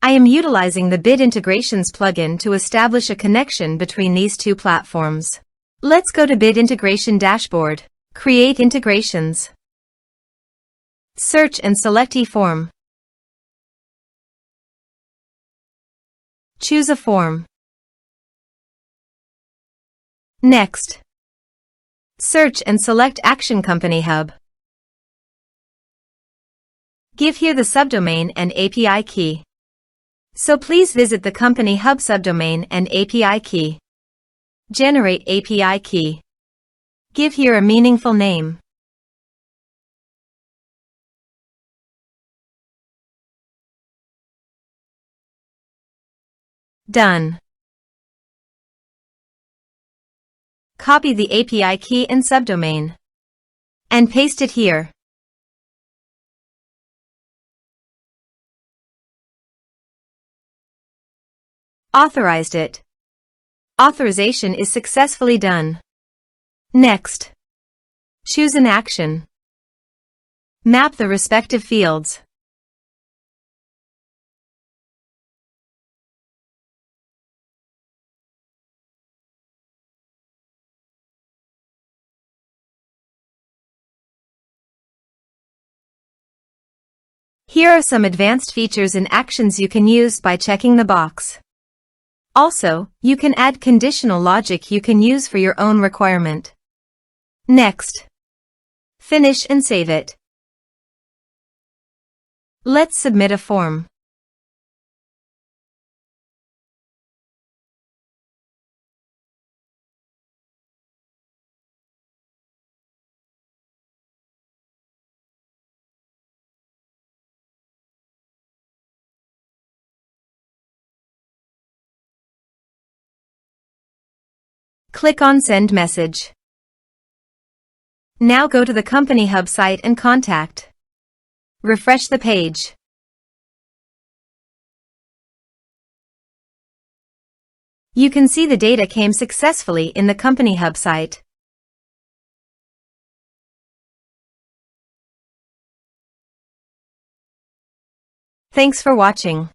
I am utilizing the Bit Integrations plugin to establish a connection between these two platforms. Let's go to Bit Integration Dashboard. Create integrations. Search and select eForm. Choose a form. Next, search and select Action CompanyHub. Give here the subdomain and API key. So please visit the CompanyHub subdomain and API key. Generate API key. Give here a meaningful name. Done. Copy the API key and subdomain and paste it here. Authorized it. Authorization is successfully done. Next, choose an action. Map the respective fields. Here are some advanced features and actions you can use by checking the box. Also, you can add conditional logic you can use for your own requirement. Next, finish and save it. Let's submit a form. Click on Send Message. Now go to the CompanyHub site and contact. Refresh the page. You can see the data came successfully in the CompanyHub site. Thanks for watching.